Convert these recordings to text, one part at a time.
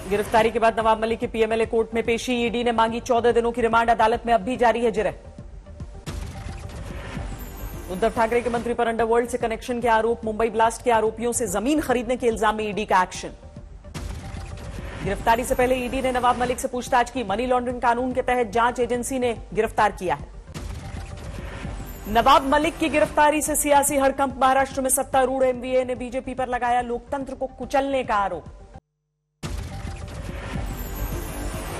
गिरफ्तारी के बाद नवाब मलिक की पीएमएलए कोर्ट में पेशी। ईडी ने मांगी 14 दिनों की रिमांड। अदालत में अब भी जारी है जिरह। उद्धव ठाकरे के मंत्री पर अंडरवर्ल्ड से कनेक्शन के आरोप। मुंबई ब्लास्ट के आरोपियों से जमीन खरीदने के इल्जाम में ईडी का एक्शन। गिरफ्तारी से पहले ईडी ने नवाब मलिक से पूछताछ की। मनी लॉन्ड्रिंग कानून के तहत जांच एजेंसी ने गिरफ्तार किया है। नवाब मलिक की गिरफ्तारी से सियासी हड़कंप। महाराष्ट्र में सत्तारूढ़ एमवीए ने बीजेपी पर लगाया लोकतंत्र को कुचलने का आरोप।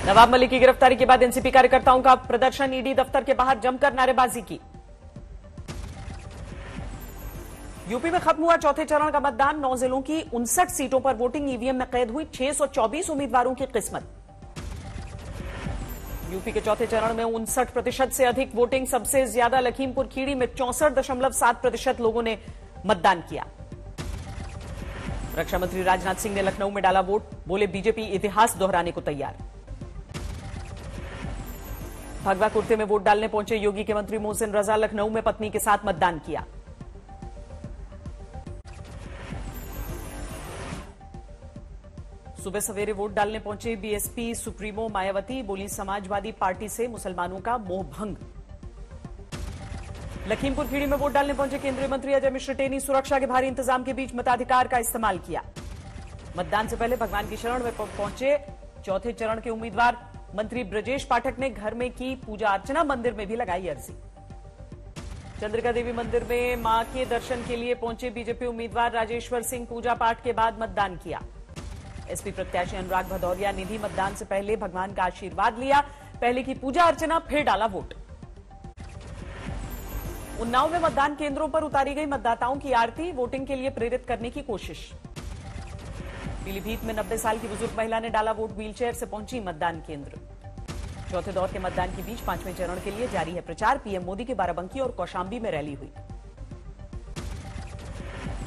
नवाब मलिक की गिरफ्तारी के बाद एनसीपी कार्यकर्ताओं का प्रदर्शन। ईडी दफ्तर के बाहर जमकर नारेबाजी की। यूपी में खत्म हुआ चौथे चरण का मतदान। 9 जिलों की 59 सीटों पर वोटिंग। ईवीएम में कैद हुई 624 उम्मीदवारों की किस्मत। यूपी के चौथे चरण में 59% से अधिक वोटिंग। सबसे ज्यादा लखीमपुर खीरी में 64.7% लोगों ने मतदान किया। रक्षा मंत्री राजनाथ सिंह ने लखनऊ में डाला वोट। बोले बीजेपी इतिहास दोहराने को तैयार। भगवा कुर्ते में वोट डालने पहुंचे योगी के मंत्री मोहसिन रजा। लखनऊ में पत्नी के साथ मतदान किया। सुबह सवेरे वोट डालने पहुंचे बीएसपी सुप्रीमो मायावती। बोली समाजवादी पार्टी से मुसलमानों का मोह भंग। लखीमपुर खीरी में वोट डालने पहुंचे केंद्रीय मंत्री अजय मिश्र टेनी। सुरक्षा के भारी इंतजाम के बीच मताधिकार का इस्तेमाल किया। मतदान से पहले भगवान की शरण में पहुंचे चौथे चरण के उम्मीदवार। मंत्री ब्रजेश पाठक ने घर में की पूजा अर्चना। मंदिर में भी लगाई अर्जी। चंद्रिका देवी मंदिर में मां के दर्शन के लिए पहुंचे बीजेपी उम्मीदवार राजेश्वर सिंह। पूजा पाठ के बाद मतदान किया। एसपी प्रत्याशी अनुराग भदौरिया ने भी मतदान से पहले भगवान का आशीर्वाद लिया। पहले की पूजा अर्चना, फिर डाला वोट। उन्नाव में मतदान केंद्रों पर उतारी गई मतदाताओं की आरती। वोटिंग के लिए प्रेरित करने की कोशिश। पीलीभीत में 90 साल की बुजुर्ग महिला ने डाला वोट। व्हीलचेयर से पहुंची मतदान केंद्र। चौथे दौर के मतदान के बीच 5वें चरण के लिए जारी है प्रचार। पीएम मोदी की बाराबंकी और कौशांबी में रैली हुई।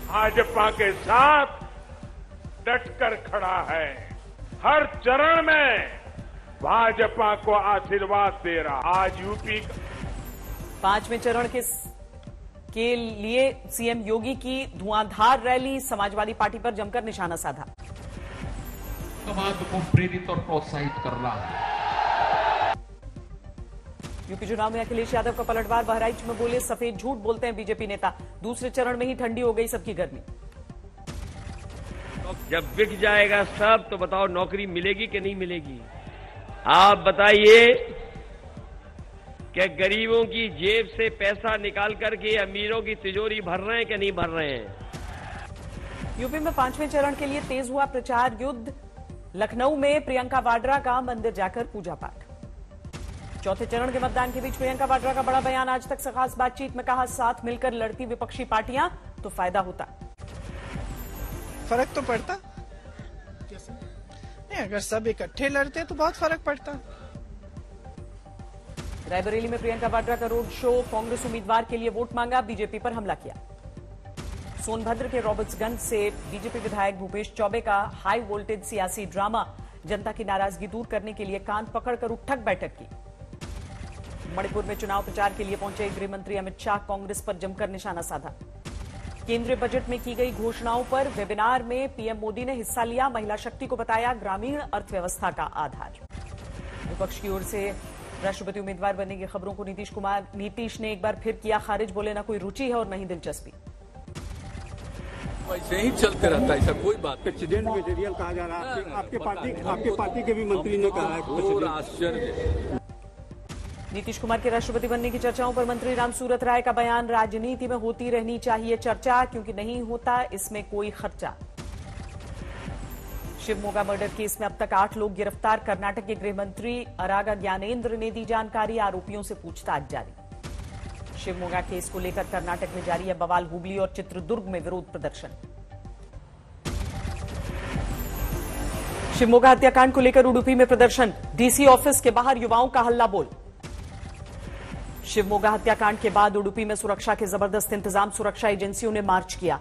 भाजपा के साथ डटकर खड़ा है। हर चरण में भाजपा को आशीर्वाद दे रहा। आज यूपी 5वें चरण के लिए सीएम योगी की धुआंधार रैली। समाजवादी पार्टी पर जमकर निशाना साधा। समाज को प्रेरित और प्रोत्साहित करना है। यूपी चुनाव में अखिलेश यादव का पलटवार। बहराइच में बोले सफेद झूठ बोलते हैं बीजेपी नेता। दूसरे चरण में ही ठंडी हो गई सबकी गर्मी। जब बिक जाएगा सब तो बताओ नौकरी मिलेगी कि नहीं मिलेगी? आप बताइए कि गरीबों की जेब से पैसा निकाल करके अमीरों की तिजोरी भर रहे हैं कि नहीं भर रहे हैं? यूपी में 5वें चरण के लिए तेज हुआ प्रचार युद्ध। लखनऊ में प्रियंका वाड्रा का मंदिर जाकर पूजा पाठ। चौथे चरण के मतदान के बीच प्रियंका वाड्रा का बड़ा बयान। आज तक से खास बातचीत में कहा साथ मिलकर लड़ती विपक्षी पार्टियां तो फायदा होता। फर्क तो पड़ता नहीं, अगर सब इकट्ठे लड़ते तो बहुत फर्क पड़ता। रायबरेली में प्रियंका वाड्रा का रोड शो। कांग्रेस उम्मीदवार के लिए वोट मांगा। बीजेपी पर हमला किया। सोनभद्र के रॉबर्ट्सगंज से बीजेपी विधायक भूपेश चौबे का हाई वोल्टेज सियासी ड्रामा। जनता की नाराजगी दूर करने के लिए कान पकड़कर उठक बैठक की। मणिपुर में चुनाव प्रचार के लिए पहुंचे गृह मंत्री अमित शाह। कांग्रेस पर जमकर निशाना साधा। केंद्रीय बजट में की गई घोषणाओं पर वेबिनार में पीएम मोदी ने हिस्सा लिया। महिला शक्ति को बताया ग्रामीण अर्थव्यवस्था का आधार। विपक्ष की ओर से राष्ट्रपति उम्मीदवार बनने की खबरों को नीतीश ने एक बार फिर किया खारिज। बोले ना कोई रुचि है और नहीं दिलचस्पी। वैसे ही चलते रहता है, ऐसा कोई बात। प्रेसिडेंट मटेरियल कहा जा रहा है। आपके पार्टी के भी मंत्री ने कहा है। आश्चर्य। नीतीश कुमार के राष्ट्रपति बनने की चर्चाओं पर मंत्री रामसूरत राय का बयान। राजनीति में होती रहनी चाहिए चर्चा, क्योंकि नहीं होता इसमें कोई खर्चा। शिवमोगा मर्डर केस में अब तक 8 लोग गिरफ्तार। कर्नाटक के गृह मंत्री अरागा ज्ञानेंद्र ने दी जानकारी। आरोपियों से पूछताछ जारी। शिवमोगा केस को लेकर कर्नाटक में जारी है बवाल। हुबली और चित्रदुर्ग में विरोध प्रदर्शन। शिवमोगा हत्याकांड को लेकर उडुपी में प्रदर्शन। डीसी ऑफिस के बाहर युवाओं का हल्ला बोल। शिवमोगा हत्याकांड के बाद उडुपी में सुरक्षा के जबरदस्त इंतजाम। सुरक्षा एजेंसियों ने मार्च किया।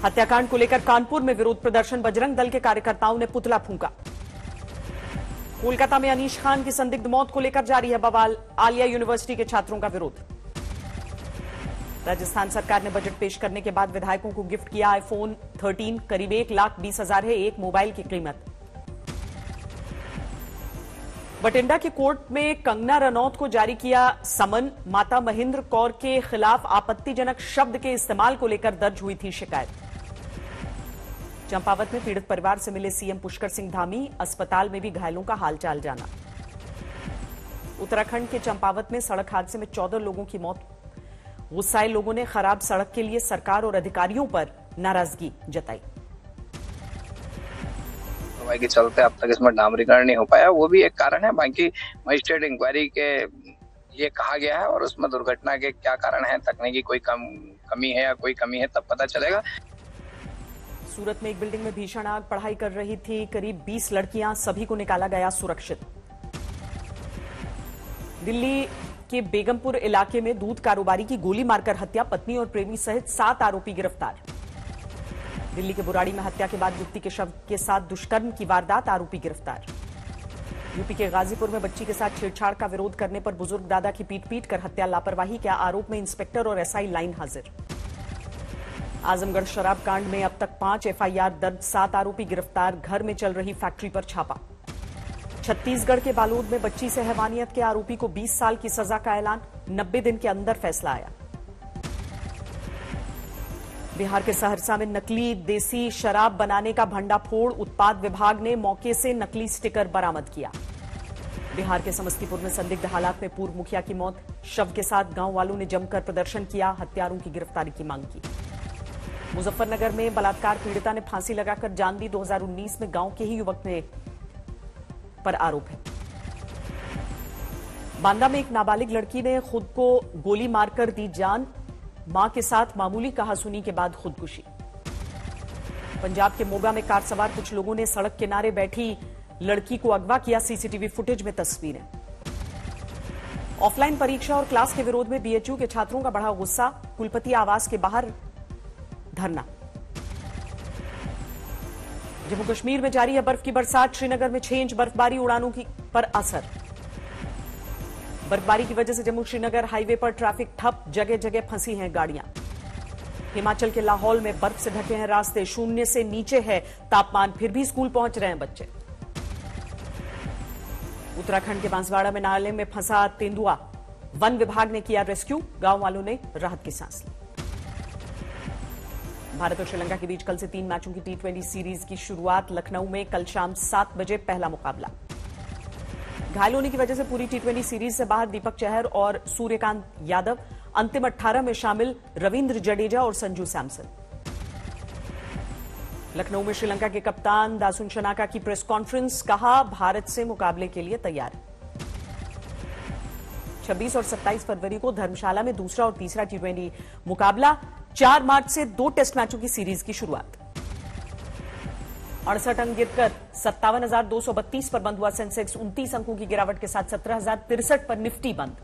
हत्याकांड को लेकर कानपुर में विरोध प्रदर्शन। बजरंग दल के कार्यकर्ताओं ने पुतला फूंका। कोलकाता में अनीश खान की संदिग्ध मौत को लेकर जारी है बवाल। आलिया यूनिवर्सिटी के छात्रों का विरोध। राजस्थान सरकार ने बजट पेश करने के बाद विधायकों को गिफ्ट किया आईफोन 13, करीब 1,20,000 है एक मोबाइल की कीमत। बठिंडा की कोर्ट में कंगना रनौत को जारी किया समन। माता महेंद्र कौर के खिलाफ आपत्तिजनक शब्द के इस्तेमाल को लेकर दर्ज हुई थी शिकायत। चंपावत में पीड़ित परिवार से मिले सीएम पुष्कर सिंह धामी, अस्पताल में भी घायलों का हालचाल जाना। उत्तराखंड के चंपावत में सड़क हादसे में 14 लोगों की मौत। गुस्साए लोगों ने खराब सड़क के लिए सरकार और अधिकारियों पर नाराजगी जताई। के चलते अब तक इसमें डामरीकरण नहीं हो पाया, वो भी एक कारण है। बाकी मजिस्ट्रेट इंक्वायरी के ये कहा गया है और उसमें दुर्घटना के क्या कारण है, तकनीकी कोई कमी है या कोई कमी है तब पता चलेगा। सूरत में एक बिल्डिंग में भीषण आग, पढ़ाई कर रही थी करीब 20 लड़कियां, सभी को निकाला गया सुरक्षित। दिल्ली के बेगमपुर इलाके में दूध कारोबारी की गोली मारकर हत्या, पत्नी और प्रेमी सहित 7 आरोपी गिरफ्तार। दिल्ली के बुराड़ी में हत्या के बाद युवती के शव के साथ दुष्कर्म की वारदात, आरोपी गिरफ्तार। यूपी के गाजीपुर में बच्ची के साथ छेड़छाड़ का विरोध करने पर बुजुर्ग दादा की पीट कर हत्या, लापरवाही के आरोप में इंस्पेक्टर और एसआई लाइन हाजिर। आजमगढ़ शराब कांड में अब तक 5 एफआईआर दर्ज, 7 आरोपी गिरफ्तार, घर में चल रही फैक्ट्री पर छापा। छत्तीसगढ़ के बालोद में बच्ची से हैवानियत के आरोपी को 20 साल की सजा का ऐलान, 90 दिन के अंदर फैसला आया। बिहार के सहरसा में नकली देसी शराब बनाने का भंडाफोड़, उत्पाद विभाग ने मौके से नकली स्टिकर बरामद किया। बिहार के समस्तीपुर में संदिग्ध हालात में पूर्व मुखिया की मौत, शव के साथ गांव वालों ने जमकर प्रदर्शन किया, हत्यारों की गिरफ्तारी की मांग की। मुजफ्फरनगर में बलात्कार पीड़िता ने फांसी लगाकर जान दी, 2019 में गांव के ही युवक ने पर आरोप है। बांदा में एक नाबालिग लड़की ने खुद को गोली मारकर दी जान, मां के साथ मामूली कहासुनी के बाद खुदकुशी। पंजाब के मोगा में कार सवार कुछ लोगों ने सड़क किनारे बैठी लड़की को अगवा किया, सीसीटीवी फुटेज में तस्वीरें। ऑफलाइन परीक्षा और क्लास के विरोध में बीएचयू के छात्रों का बढ़ा गुस्सा, कुलपति आवास के बाहर धरना। जम्मू कश्मीर में जारी है बर्फ की बरसात, श्रीनगर में 6 इंच बर्फबारी, उड़ानों की पर असर। बर्फबारी की वजह से जम्मू श्रीनगर हाईवे पर ट्रैफिक ठप, जगह जगह फंसी हैं गाड़ियां। हिमाचल के लाहौल में बर्फ से ढके हैं रास्ते, 0 से नीचे है तापमान, फिर भी स्कूल पहुंच रहे हैं बच्चे। उत्तराखंड के बांसवाड़ा में नाले में फंसा तेंदुआ, वन विभाग ने किया रेस्क्यू, गांव वालों ने राहत की सांस ली। भारत और श्रीलंका के बीच कल से 3 मैचों की T20 सीरीज की शुरुआत, लखनऊ में कल शाम 7 बजे पहला मुकाबला। घायल होने की वजह से पूरी T20 सीरीज से बाहर दीपक चहर और सूर्यकांत यादव, अंतिम 18 में शामिल रविंद्र जडेजा और संजू सैमसन। लखनऊ में श्रीलंका के कप्तान दासुन शनाका की प्रेस कॉन्फ्रेंस, कहा भारत से मुकाबले के लिए तैयार। 26 और 27 फरवरी को धर्मशाला में दूसरा और तीसरा T20 मुकाबला, 4 मार्च से 2 टेस्ट मैचों की सीरीज की शुरुआत। 68 अंक गिरकर 57,232 पर बंद हुआ सेंसेक्स, 29 अंकों की गिरावट के साथ 17,063 पर निफ्टी बंद।